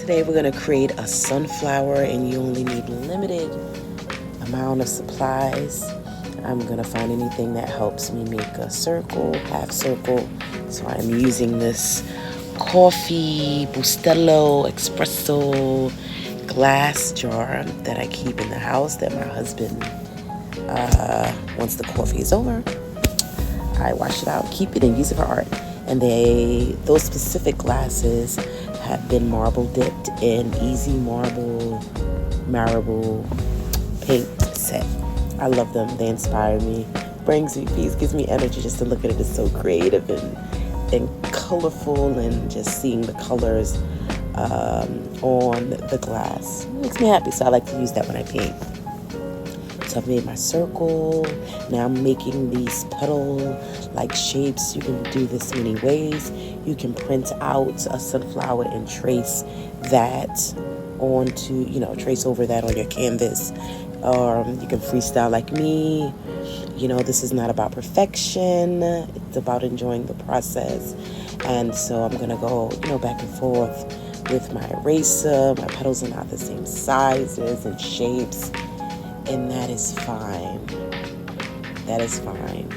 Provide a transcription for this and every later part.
Today we're going to create a sunflower, and you only need limited amount of supplies. I'm going to find anything that helps me make a circle, half circle. So I'm using this coffee Bustelo espresso glass jar that I keep in the house that my husband, once the coffee is over, I wash it out, keep it, and use it for art. And those specific glasses have been marble dipped in easy marble paint set. I love them. They inspire me, brings me peace, gives me energy just to look at it. It's so creative and colorful, and just seeing the colors on the glass it makes me happy. So I like to use that when I paint. So I've made my circle. Now I'm making these petal-like shapes. You can do this many ways. You can print out a sunflower and trace that trace over that on your canvas. You can freestyle like me. This is not about perfection. It's about enjoying the process. And so I'm going to go, back and forth with my eraser. My petals are not the same sizes and shapes. And that is fine. That is fine.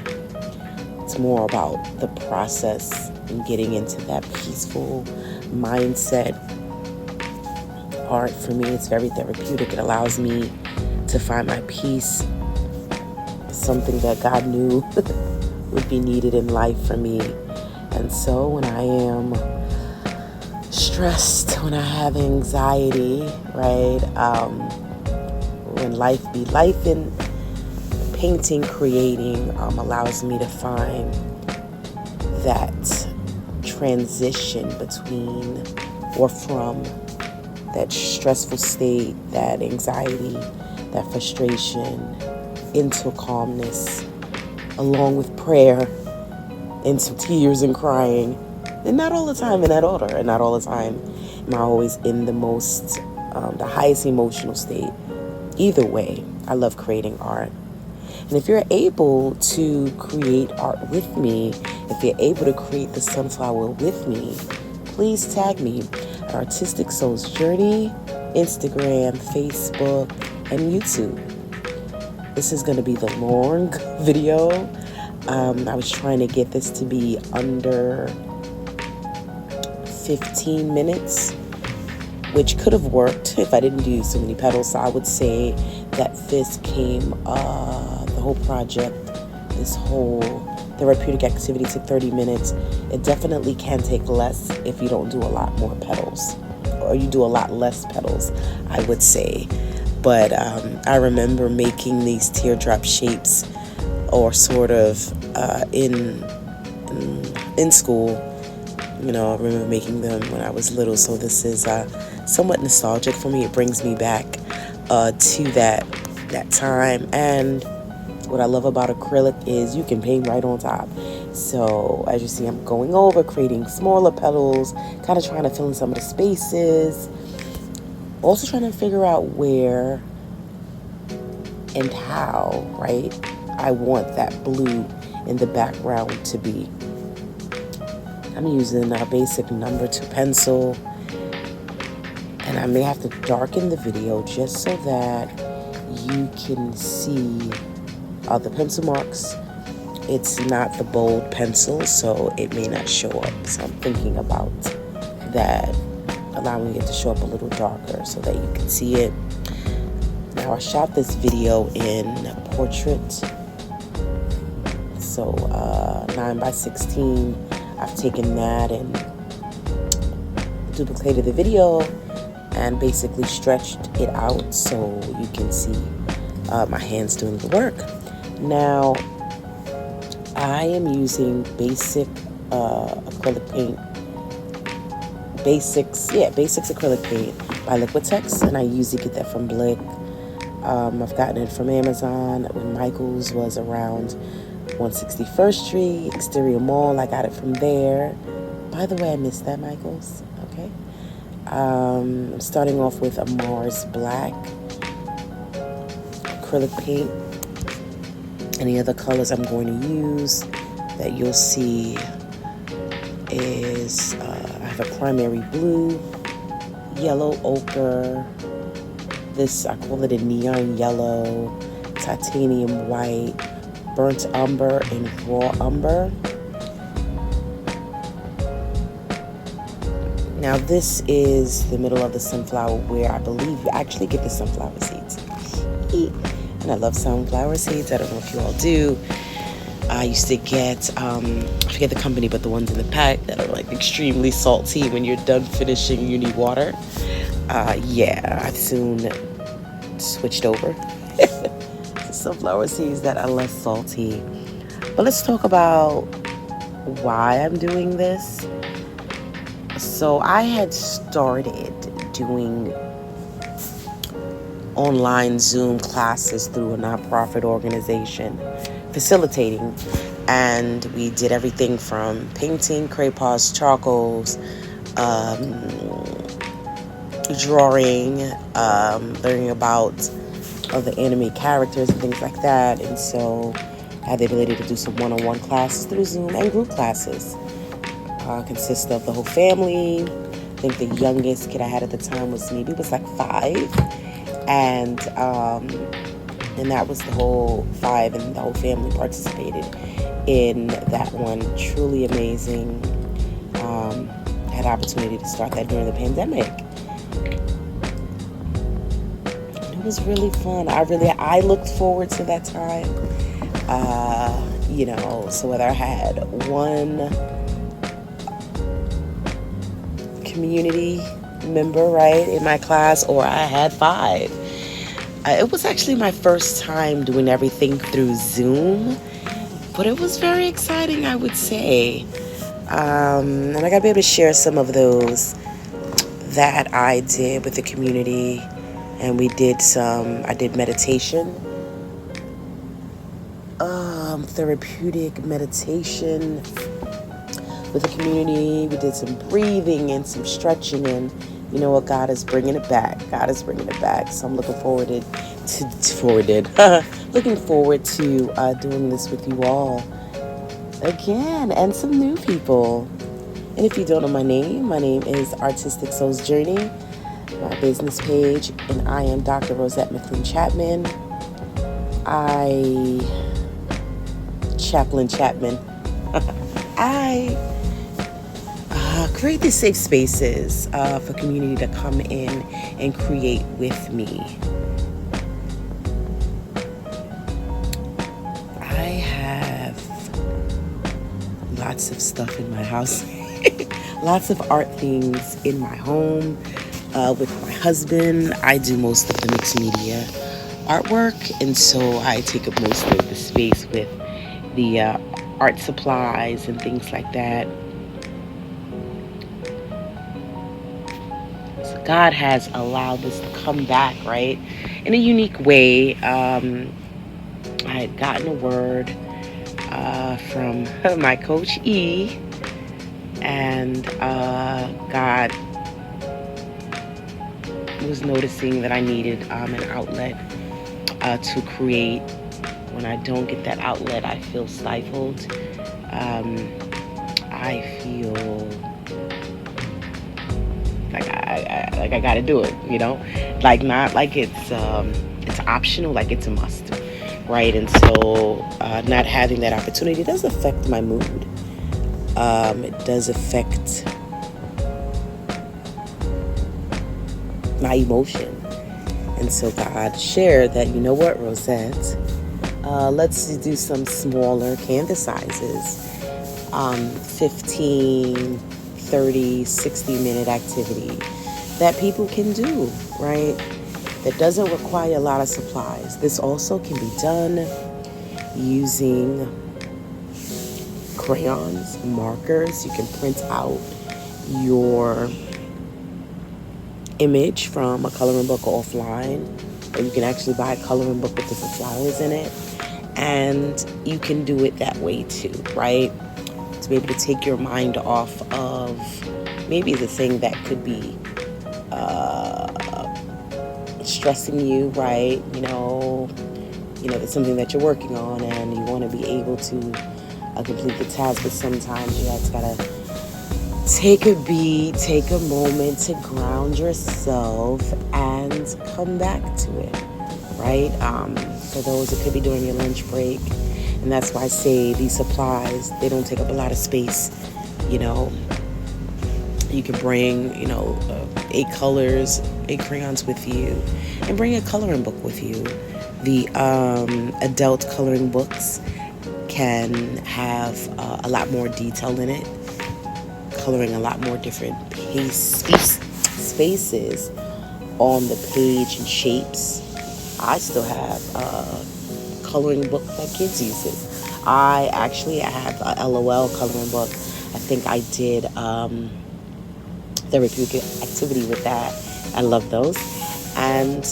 It's more about the process and getting into that peaceful mindset. Art for me, it's very therapeutic. It allows me to find my peace. Something that God knew would be needed in life for me. And so when I am stressed, when I have anxiety, right? When life be life, and painting, creating allows me to find that transition between or from that stressful state, that anxiety, that frustration, into calmness, along with prayer, into tears and crying. And not all the time in that order, and not all the time am I always in the highest emotional state. Either way, I love creating art. And if you're able to create art with me, if you're able to create the sunflower with me, please tag me at Artistic Souls Journey, Instagram, Facebook, and YouTube. This is going to be the long video. I was trying to get this to be under 15 minutes, which could have worked if I didn't do so many petals. So I would say that this came, the whole project, this whole therapeutic activity took 30 minutes. It definitely can take less if you don't do a lot more petals, or you do a lot less petals, I would say. But I remember making these teardrop shapes, or sort of in school. I remember making them when I was little. So this is somewhat nostalgic for me. It brings me back to that time. And what I love about acrylic is you can paint right on top. So as you see, I'm going over, creating smaller petals, kind of trying to fill in some of the spaces. Also trying to figure out where and how, right, I want that blue in the background to be. I'm using a basic number 2 pencil, and I may have to darken the video just so that you can see the pencil marks. It's not the bold pencil, so it may not show up. So I'm thinking about that, allowing it to show up a little darker so that you can see it. Now I shot this video in portrait, so 9x16. I've taken that and duplicated the video and basically stretched it out so you can see my hands doing the work. Now I am using basic acrylic paint. Basics acrylic paint by Liquitex, and I usually get that from Blick. I've gotten it from Amazon when Michael's was around 161st Street, Exterior Mall. I got it from there. By the way, I missed that Michael's. Okay. I'm starting off with a Mars Black acrylic paint. Any other colors I'm going to use that you'll see is I have a primary blue, yellow ochre. This, I call it a neon yellow, titanium white, burnt umber, and raw umber. Now this is the middle of the sunflower where I believe you actually get the sunflower seeds. And I love sunflower seeds. I don't know if you all do. I used to get, I forget the company, but the ones in the pack that are like extremely salty. When you're done finishing, you need water. Yeah, I've soon switched over to sunflower seeds that are less salty. But let's talk about why I'm doing this. So I had started doing online Zoom classes through a nonprofit organization, facilitating, and we did everything from painting, crayons, charcoals, drawing, learning about other anime characters and things like that. And so I had the ability to do some one-on-one classes through Zoom and group classes. Consist of the whole family. I think the youngest kid I had at the time was like 5, and that was the whole 5, and the whole family participated in that one. Truly amazing. Had opportunity to start that during the pandemic. It was really fun. I looked forward to that time. So whether I had one community member, right, in my class, or I had 5. It was actually my first time doing everything through Zoom, but it was very exciting, I would say. And I got to be able to share some of those that I did with the community. And I did meditation, therapeutic meditation with the community. We did some breathing and some stretching, and you know what, God is bringing it back. So I'm looking forward to doing this with you all again, and some new people. And if you don't know my name is Artistic Soul's Journey, my business page, and I am Dr. Rosette McLean Chapman. I create these safe spaces for community to come in and create with me. I have lots of stuff in my house, lots of art things in my home. With my husband, I do most of the mixed media artwork, and so I take up most of the space with the art supplies and things like that. So God has allowed this to come back, right, in a unique way. I had gotten a word from my coach E, and God was noticing that I needed an outlet to create. When I don't get that outlet, I feel stifled. I feel like I gotta do it, like not like it's optional, like it's a must, right? And so not having that opportunity does affect my mood. It does affect my emotion. And so God shared that, you know what, Rosette, let's do some smaller canvas sizes, 15, 30, 60-minute activity that people can do, right? That doesn't require a lot of supplies. This also can be done using crayons, markers. You can print out your image from a coloring book offline, or you can actually buy a coloring book with different flowers in it, and you can do it that way too, right? To be able to take your mind off of maybe the thing that could be stressing you, right? It's something that you're working on and you want to be able to complete the task, but sometimes you just gotta take a beat, take a moment to ground yourself and come back to it, right? For those, it could be during your lunch break. And that's why I say these supplies, they don't take up a lot of space. You know, you can bring, 8 colors, 8 crayons with you, and bring a coloring book with you. The adult coloring books can have a lot more detail in it, coloring a lot more different spaces on the page and shapes. I still have a coloring book that kids uses. I actually have a LOL coloring book. I think I did therapeutic activity with that. I love those. And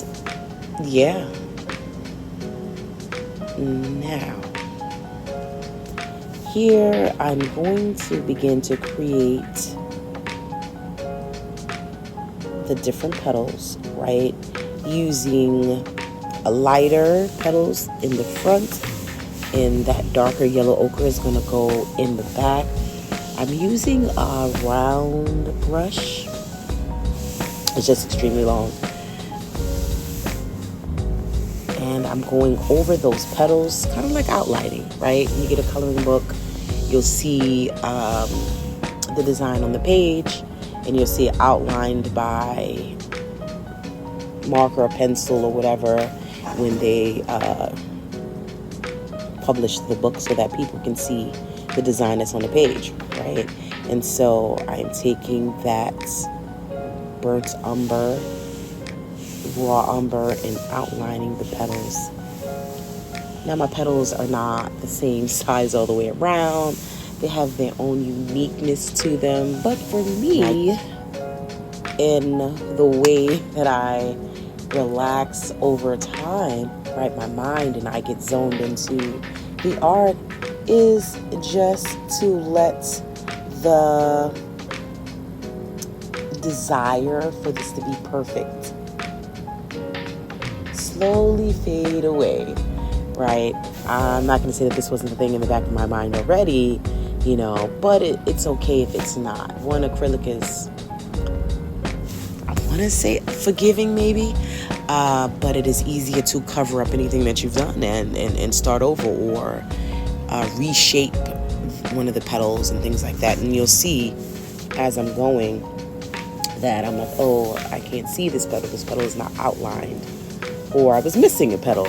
yeah. Now, here I'm going to begin to create the different petals, right? Using a lighter petals in the front, and that darker yellow ochre is going to go in the back. I'm using a round brush. It's just extremely long. And I'm going over those petals, kind of like outlining, right? When you get a coloring book, you'll see the design on the page, and you'll see it outlined by marker or pencil or whatever when they publish the book, so that people can see the design that's on the page, right? And so I'm taking that burnt umber, raw umber, and outlining the petals. Now my petals are not the same size all the way around. They have their own uniqueness to them. But for me, in the way that I relax over time, right, my mind and I get zoned into the art, is just to let the desire for this to be perfect slowly fade away, right? I'm not going to say that this wasn't the thing in the back of my mind already, but it's okay if it's not. One, acrylic is, I want to say forgiving maybe, but it is easier to cover up anything that you've done and start over, or reshape one of the petals and things like that. And you'll see as I'm going that I'm like, oh, I can't see this petal. This petal is not outlined. Or I was missing a petal.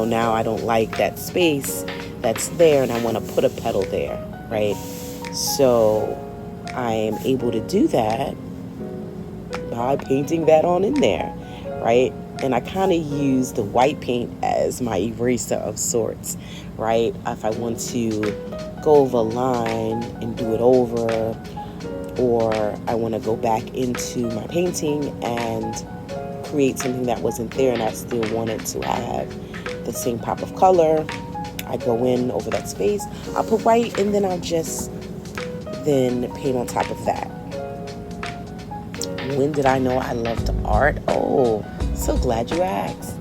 Now I don't like that space that's there, and I want to put a petal there, right? So I am able to do that by painting that on in there, right? And I kind of use the white paint as my eraser of sorts, right? If I want to go over a line and do it over, or I want to go back into my painting and create something that wasn't there and I still wanted to have the same pop of color, I go in over that space, I'll put white, and then I'll just then paint on top of that. When did I know I loved art? Oh, so glad you asked.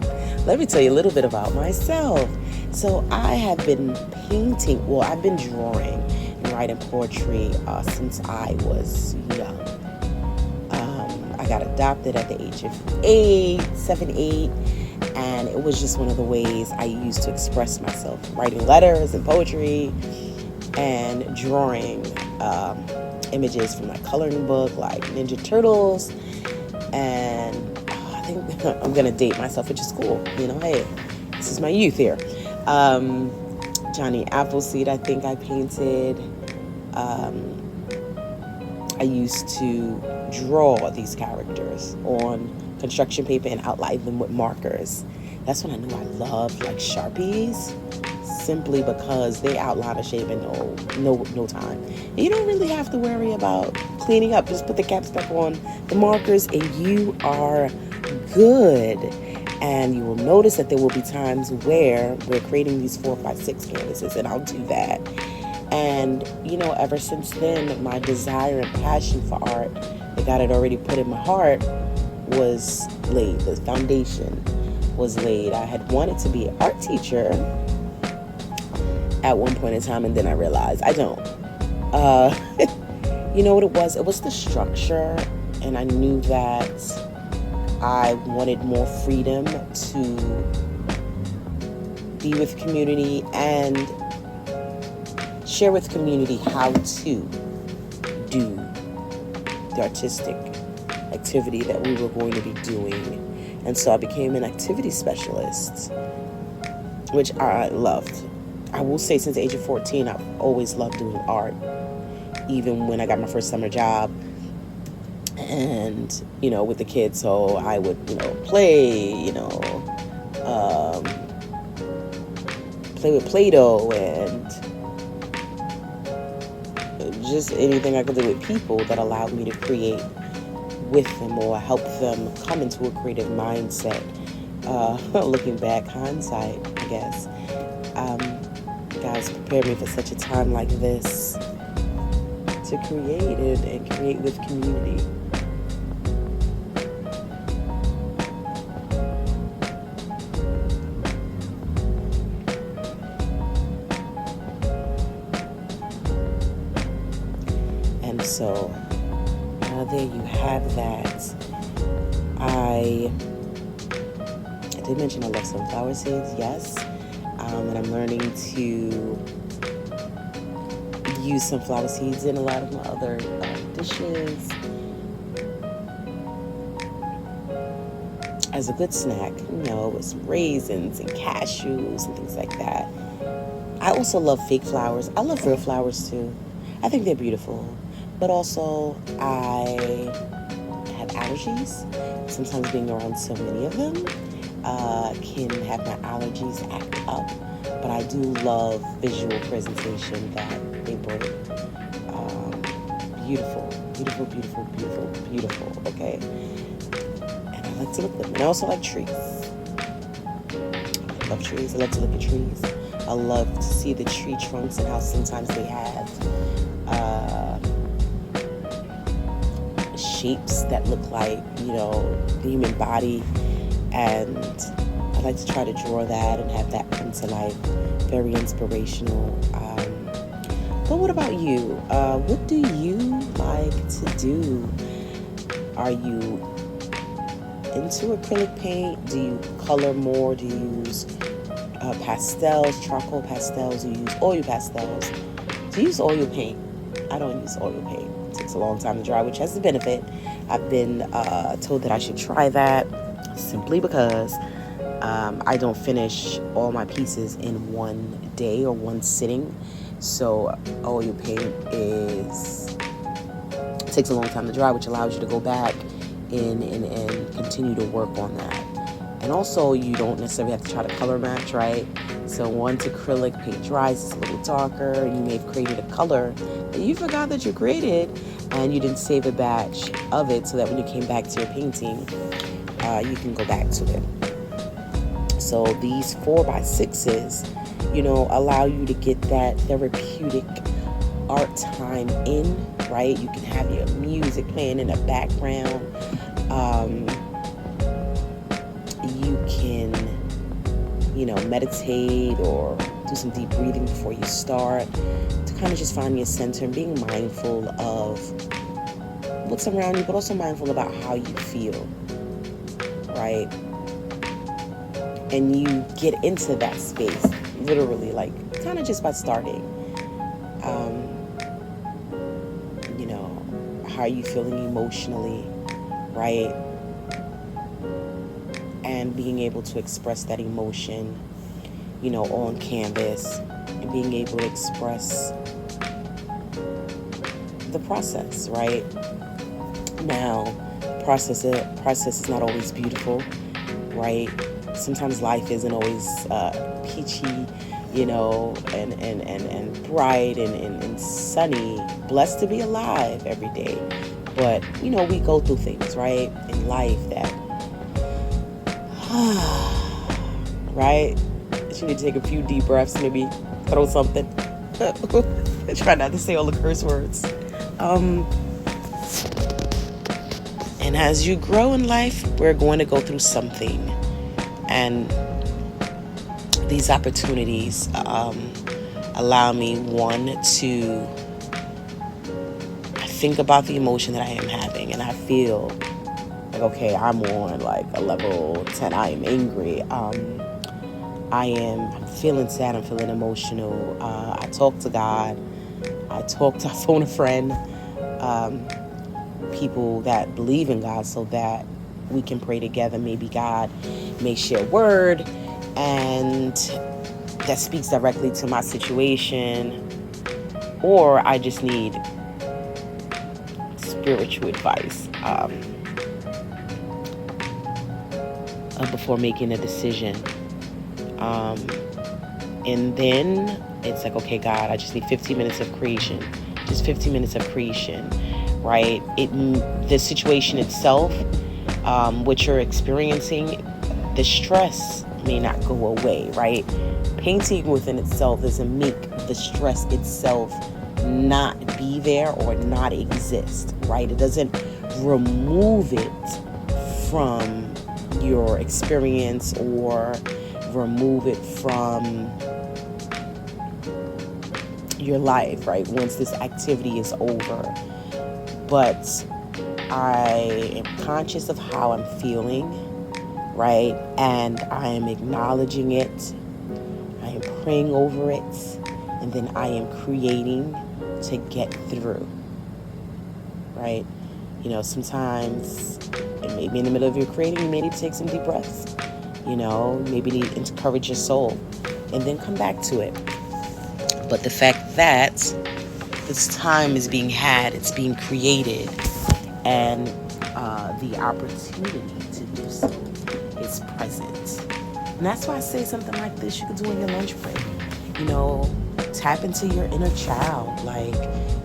Let me tell you a little bit about myself. So I have been I've been drawing and writing poetry since I was young. I got adopted at the age of 7, 8, and it was just one of the ways I used to express myself, writing letters and poetry and drawing images from my coloring book, like Ninja Turtles, and I think I'm gonna date myself, which is cool. Hey, this is my youth here. Johnny Appleseed, I think I painted. I used to draw these characters on construction paper and outline them with markers. That's when I knew I loved like Sharpies, simply because they outline a shape in no time. And you don't really have to worry about cleaning up. Just put the caps back on the markers and you are good. And you will notice that there will be times where we're creating these 4, 5, 6 canvases, and I'll do that. And, ever since then, my desire and passion for art, that God had already put in my heart, was laid. The foundation was laid. I had wanted to be an art teacher at one point in time, and then I realized I don't. You know what it was? It was the structure, and I knew that I wanted more freedom to be with community and share with community how to do the artistic activity that we were going to be doing. And so I became an activity specialist, which I loved. I will say since the age of 14, I've always loved doing art. Even when I got my first summer job and, with the kids. So I would, play, play with Play-Doh and just anything I could do with people that allowed me to create with them or help them come into a creative mindset. Looking back, hindsight, I guess. Guys prepared me for such a time like this to create and create with community. And so now there you have that. I did mention I love sunflower seeds, yes. And I'm learning to use sunflower seeds in a lot of my other dishes as a good snack, with some raisins and cashews and things like that. I also love fake flowers. I love real flowers too. I think they're beautiful. But also, I have allergies. Sometimes being around so many of them can have my allergies act up. But I do love visual presentation that they bring. Beautiful, beautiful, beautiful, beautiful, beautiful, okay? And I like to look at them. And I also like trees. I love trees. I love to look at trees. I love to see the tree trunks and how sometimes they have shapes that look like, the human body. And I like to try to draw that and have that come to life. Very inspirational. But what about you? What do you like to do? Are you into acrylic paint? Do you color more? Do you use pastels, charcoal pastels? Do you use oil pastels? Do you use oil paint? I don't use oil paint. It takes a long time to dry, which has the benefit. I've been told that I should try that simply because I don't finish all my pieces in one day or one sitting. So oil paint takes a long time to dry, which allows you to go back in and continue to work on that. And also, you don't necessarily have to try to color match, right? So once acrylic paint dries, it's a little darker, and you may have created a color that you forgot that you created, and you didn't save a batch of it so that when you came back to your painting, you can go back to it. So these 4x6s, allow you to get that therapeutic art time in, right? You can have your music playing in the background. You can, meditate or do some deep breathing before you start to kind of just find your center and being mindful of what's around you, but also mindful about how you feel, right? And you get into that space, literally, like kind of just by starting. How are you feeling emotionally, right? And being able to express that emotion, on canvas, and being able to express the process, right? Now, process is not always beautiful, right? Sometimes life isn't always peachy, and bright and sunny. Blessed to be alive every day. But, we go through things, right, in life that, right? You need to take a few deep breaths, maybe throw something. Try not to say all the curse words. And as you grow in life, we're going to go through something. And these opportunities allow me, one, to think about the emotion that I am having and I feel like, okay, I'm on like a level 10, I am angry, I'm feeling sad, I'm feeling emotional, I talk to God, I phone a friend, people that believe in God so that we can pray together. Maybe God may share a word and that speaks directly to my situation, or I just need spiritual advice before making a decision. And then it's like, okay, God, I just need 15 minutes of creation. Just 15 minutes of creation, right? The situation itself, what you're experiencing, the stress may not go away, right? Painting within itself doesn't make the stress itself not be there or not exist, right? It doesn't remove it from your experience or remove it from your life, right? Once this activity is over. But I am conscious of how I'm feeling, right? And I am acknowledging it. I am praying over it. And then I am creating to get through, right? You know, sometimes it may be in the middle of your creating, you may need to take some deep breaths, you know, maybe need to encourage your soul and then come back to it. But the fact that this time is being had, it's being created, and the opportunity to do so is present. And that's why I say something like this you could do in your lunch break. You know, tap into your inner child. Like,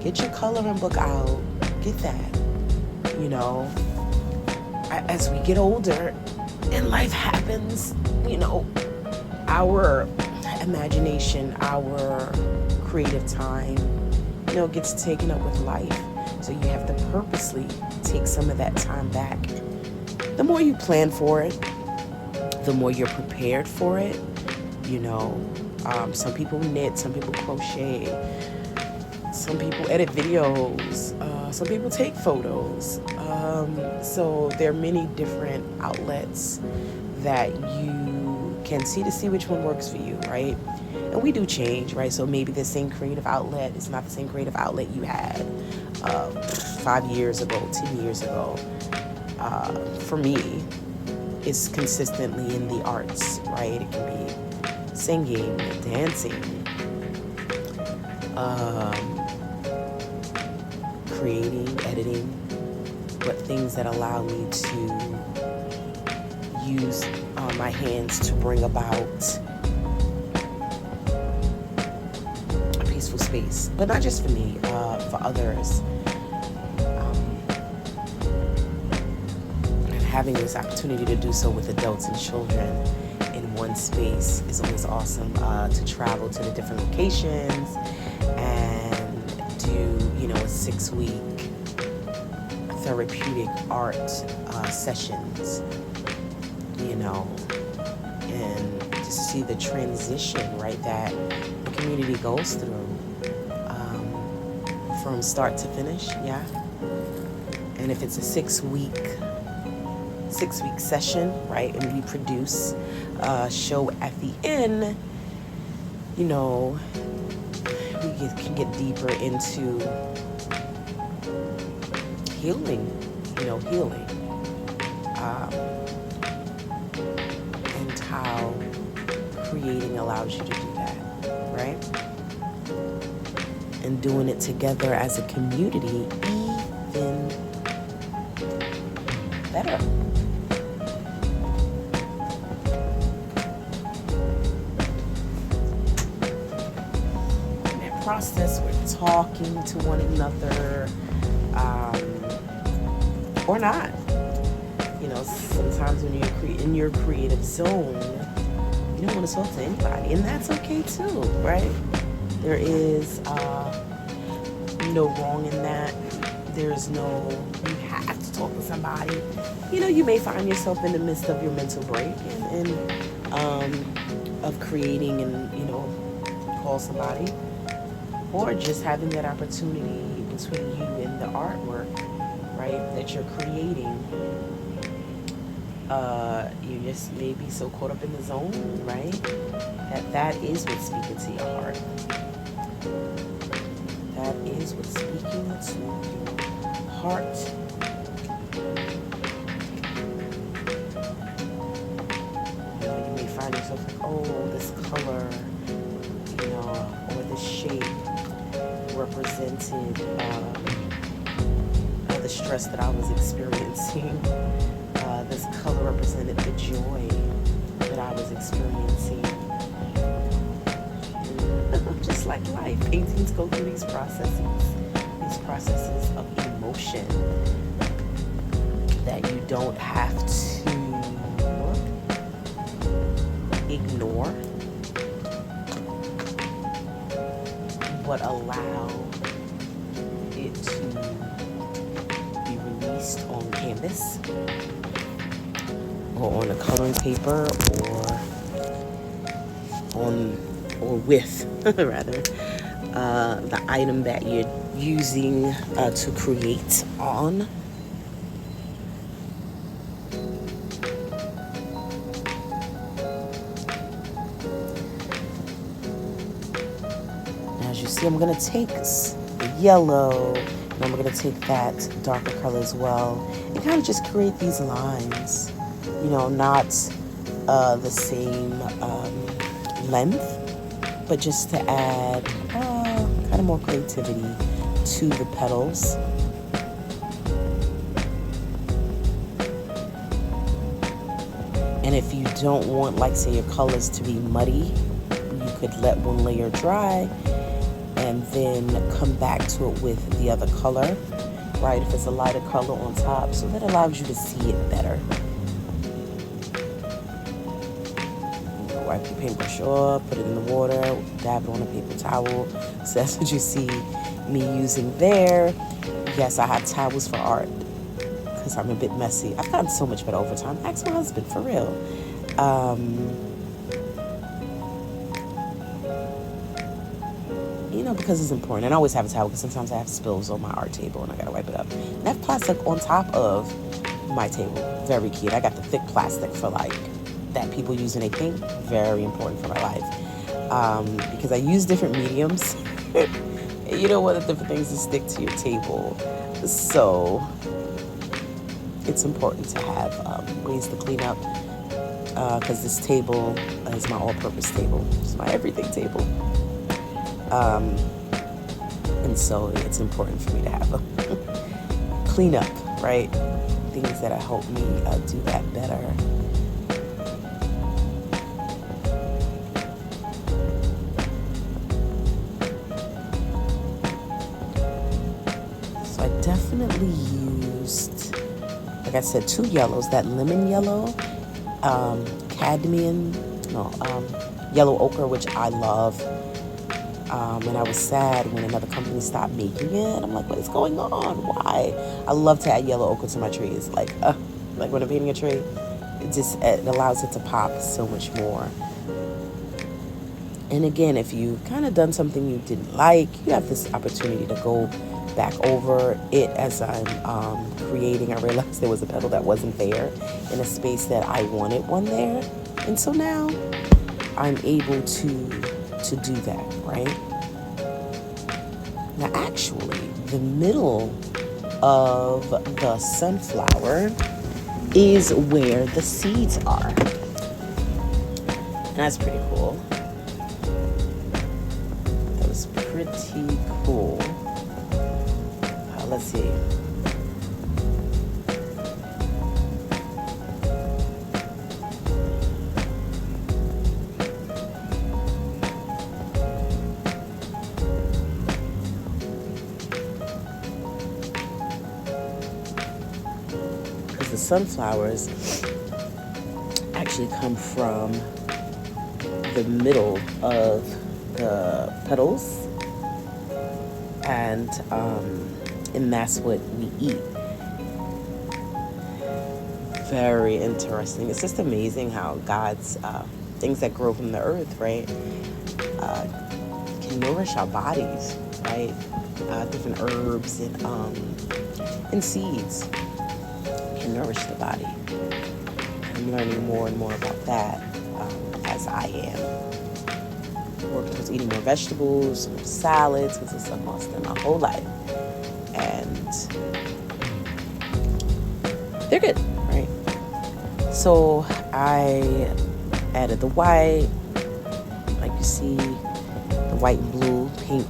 get your coloring book out. Get that. You know, as we get older and life happens, you know, our imagination, our creative time, you know, gets taken up with life. So you have to purposely take some of that time back. The more you plan for it, the more you're prepared for it. You know, some people knit, some people crochet, some people edit videos, some people take photos. So there are many different outlets that you can see to see which one works for you, right? And we do change, right? So maybe the same creative outlet is not the same creative outlet you had 5 years ago, 10 years ago. For me, it's consistently in the arts, right? It can be singing, dancing, creating, editing, but things that allow me to use my hands to bring about a peaceful space. But not just for me, for others. And having this opportunity to do so with adults and children in one space is always awesome. To travel to the different locations and do, you know, a 6-week therapeutic art sessions, you know, and to see the transition, right, that the community goes through from start to finish, yeah. And if it's a 6-week session, right, and we produce a show at the end, you know, we can get deeper into healing, and how creating allows you to do that, right? And doing it together as a community, even better. In that process, we're talking to one another, or not. You know, sometimes when you're in your creative zone, you don't want to talk to anybody, and that's okay too, right? There is no wrong in that. There's no, you have to talk to somebody. You know, you may find yourself in the midst of your mental break and of creating and, you know, call somebody, or just having that opportunity between you and the artwork, right, that you're creating. You just may be so caught up in the zone, right, that is what's speaking to your heart. That is what's speaking to your heart. You may find yourself like, oh, this color, or this shape represented the stress that I was experiencing. This color represented the joy that I was experiencing. Just like life, paintings go through these processes of emotion that you don't have to ignore, but allow it to be released on canvas or on a coloring paper or with rather the item that you're using to create on. As you see, I'm going to take the yellow and I'm going to take that darker color as well and kind of just create these lines, not the same length, but just to add kind of more creativity to the petals. And if you don't want, like, say, your colors to be muddy, you could let one layer dry and then come back to it with the other color, right? If it's a lighter color on top, so that allows you to see it better. Wipe your paintbrush off, put it in the water, dab it on a paper towel. So that's what you see me using there. Yes, I have towels for art because I'm a bit messy. I've gotten so much better over time. Ask my husband, for real. Because it's important. And I always have a towel because sometimes I have spills on my art table and I gotta wipe it up. And I have plastic on top of my table. Very key. And I got the thick plastic for that people use in a paint. Very important for my life. Because I use different mediums. You don't want the different things to stick to your table. So it's important to have ways to clean up. Because this table is my all-purpose table. It's my everything table. And so it's important for me to have a clean up, right? Things that help me do that better. So I definitely used, like I said, 2 yellows, that lemon yellow, yellow ochre, which I love. And I was sad when another company stopped making it. I'm like, what is going on? Why? I love to add yellow ochre to my trees. Like when I'm painting a tree, it allows it to pop so much more. And again, if you've kind of done something you didn't like, you have this opportunity to go back over it. As I'm creating, I realized there was a petal that wasn't there in a space that I wanted one there. And so now I'm able to do that, right? Now, actually, the middle of the sunflower is where the seeds are. And that's pretty cool. That was pretty cool. Let's see. The sunflowers actually come from the middle of the petals, and that's what we eat. Very interesting. It's just amazing how God's things that grow from the earth, right, can nourish our bodies, right? Different herbs and seeds can nourish the body. I'm learning more and more about that as I am working towards eating more vegetables, more salads, because it's a must in my whole life. And they're good, right? So I added the white, like you see, the white and blue paint.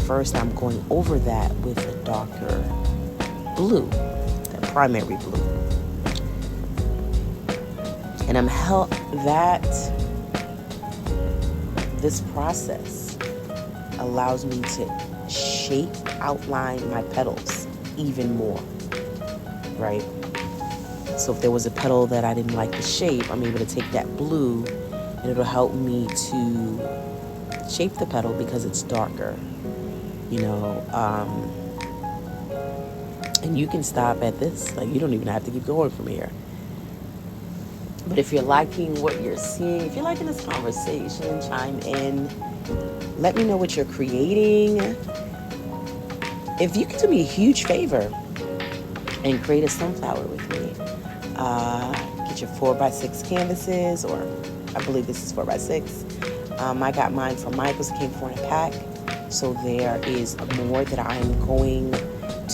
First, I'm going over that with a darker blue, that primary blue. And this process allows me to shape, outline my petals even more, right? So if there was a petal that I didn't like the shape, I'm able to take that blue and it'll help me to shape the petal because it's darker, you know. And you can stop at this. Like, you don't even have to keep going from here. But if you're liking what you're seeing, if you're liking this conversation, chime in. Let me know what you're creating. If you could do me a huge favor and create a sunflower with me, get your 4x6 canvases, or I believe this is 4x6. I got mine from Michael's. It came 4 in a pack. So there is more that I'm going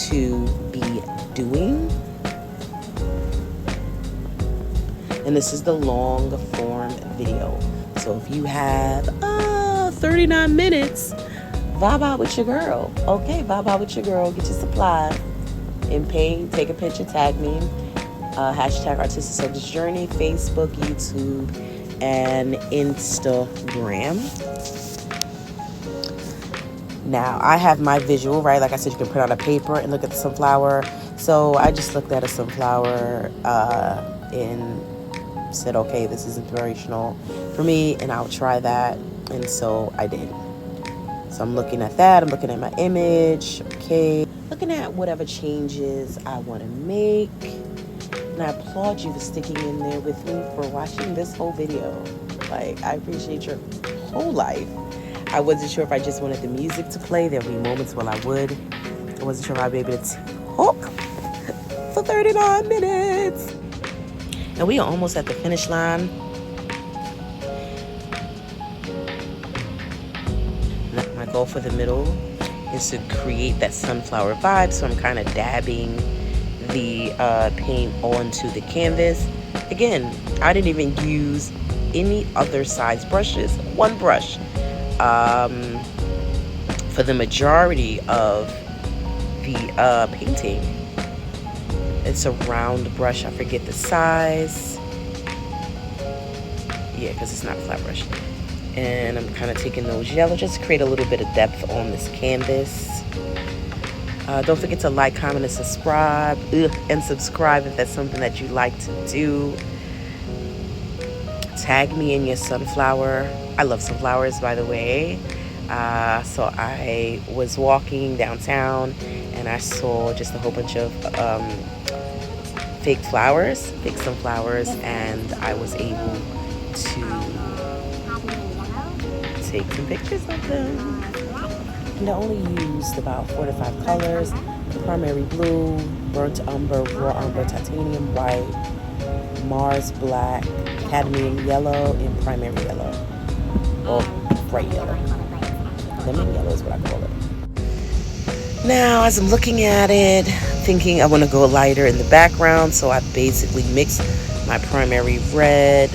to be doing. And this is the long form video. So if you have 39 minutes, vibe out with your girl. Okay, vibe out with your girl. Get your supplies and pay. Take a picture, tag me. Hashtag Artistic Soldier's Journey, Facebook, YouTube, and Instagram. Now, I have my visual, right? Like I said, you can print out a paper and look at the sunflower. So I just looked at a sunflower and said, okay, this is inspirational for me, and I'll try that. And so I did. So I'm looking at that. I'm looking at my image. Okay. Looking at whatever changes I want to make. And I applaud you for sticking in there with me, for watching this whole video. Like, I appreciate your whole life. I wasn't sure if I just wanted the music to play. There'll be moments when I would. I wasn't sure if I'd be able to talk for 39 minutes. And we are almost at the finish line. My goal for the middle is to create that sunflower vibe. So I'm kind of dabbing the paint onto the canvas. Again, I didn't even use any other size brushes. One brush. For the majority of the painting. It's a round brush. I forget the size. Yeah, because it's not a flat brush. And I'm kind of taking those yellow just to create a little bit of depth on this canvas. Don't forget to like, comment, and subscribe. And subscribe if that's something that you like to do. Tag me in your sunflower. I love sunflowers, by the way. So I was walking downtown and I saw just a whole bunch of fake sunflowers, and I was able to take some pictures of them. And I only used about 4 to 5 colors: primary blue, burnt umber, raw umber, titanium white, Mars black, cadmium yellow, and primary yellow, or bright yellow. Lemon yellow is what I call it. Now, as I'm looking at it, thinking I want to go lighter in the background, so I basically mix my primary red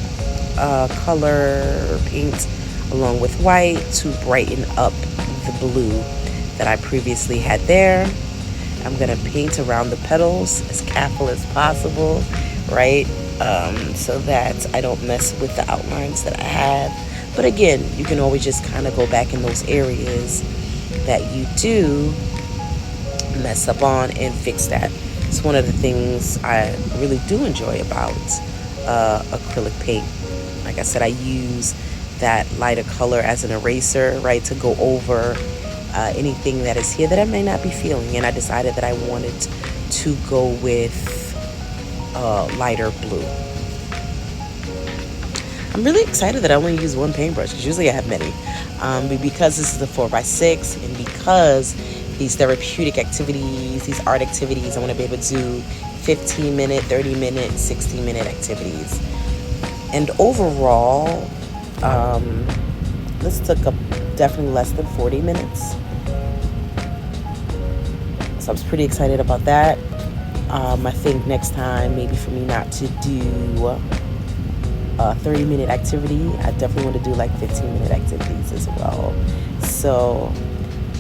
color paint along with white to brighten up the blue that I previously had there. I'm going to paint around the petals as careful as possible, right? So that I don't mess with the outlines that I have. But again, you can always just kind of go back in those areas that you do mess up on and fix that. It's one of the things I really do enjoy about acrylic paint. Like I said, I use that lighter color as an eraser, right, to go over anything that is here that I may not be feeling. And I decided that I wanted to go with lighter blue. I'm really excited that I only use one paintbrush because usually I have many. But because this is a 4x6 and because these therapeutic activities, these art activities, I want to be able to do 15-minute, 30-minute, 60-minute activities. And overall, this took definitely less than 40 minutes. So I was pretty excited about that. I think next time, maybe for me not to do a 30-minute activity, I definitely want to do like 15-minute activities as well. So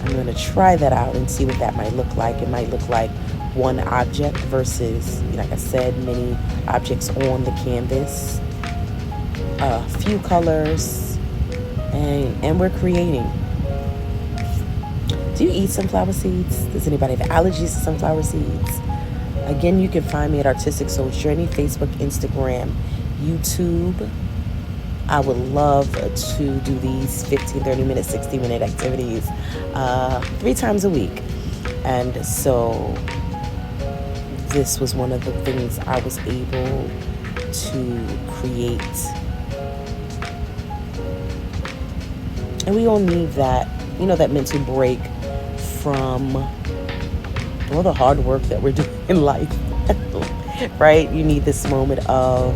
I'm going to try that out and see what that might look like. It might look like one object versus, like I said, many objects on the canvas, a few colors, and we're creating. Do you eat sunflower seeds? Does anybody have allergies to sunflower seeds? Again, you can find me at Artistic Soul Journey, Facebook, Instagram, YouTube. I would love to do these 15, 30-minute, 60-minute activities 3 times a week. And so this was one of the things I was able to create. And we all need that, that mental break from all the hard work that we're doing in life, right? You need this moment of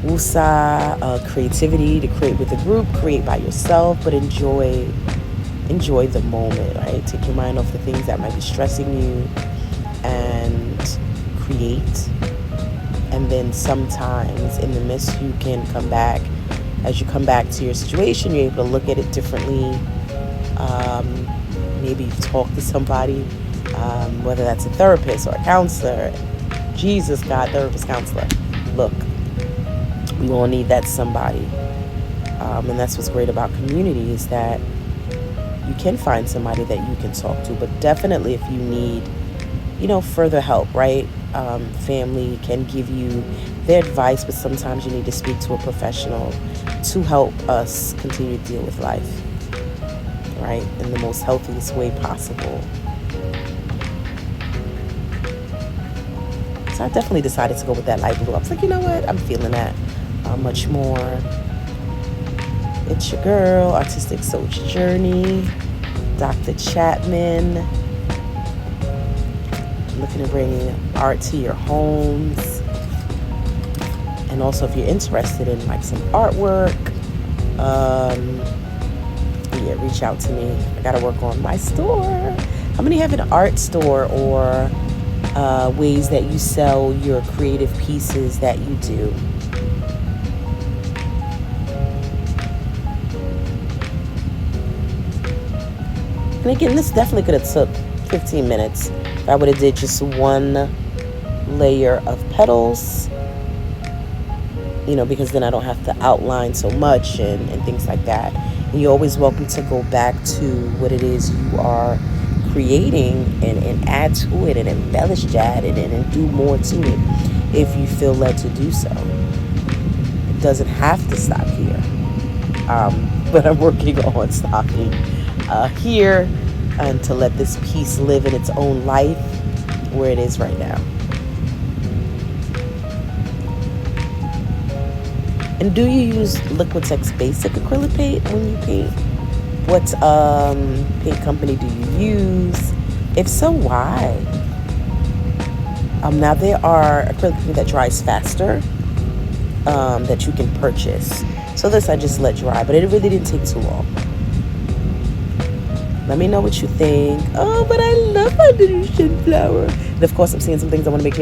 woosah, creativity to create with a group, create by yourself, but enjoy the moment, right? Take your mind off the things that might be stressing you and create. And then sometimes in the midst, you can come back. As you come back to your situation, you're able to look at it differently. Maybe you've talked to somebody, whether that's a therapist or a counselor. Jesus, God, therapist, counselor. Look, we all need that somebody. And that's what's great about community, is that you can find somebody that you can talk to. But definitely if you need, further help, right? Family can give you their advice, but sometimes you need to speak to a professional to help us continue to deal with life, right? In the most healthiest way possible. So I definitely decided to go with that light blue. I was like, you know what? I'm feeling that much more. It's your girl, Artistic Soul Journey, Dr. Chapman. Looking to bring art to your homes. And also if you're interested in like some artwork, reach out to me. I gotta work on my store. How many have an art store or ways that you sell your creative pieces that you do? And again, this definitely could have took 15 minutes. If I would have did just one layer of petals, because then I don't have to outline so much and things like that. And you're always welcome to go back to what it is you are creating and add to it and embellish that and do more to it if you feel led to do so. It doesn't have to stop here. But I'm working on stopping here and to let this piece live in its own life where it is right now. And do you use Liquitex Basic acrylic paint when you paint? What paint company do you use? If so, why? Now there are acrylic paint that dries faster that you can purchase. So this I just let dry, but it really didn't take too long. Let me know what you think. Oh, but I love my little sunflower. And of course, I'm seeing some things I want to make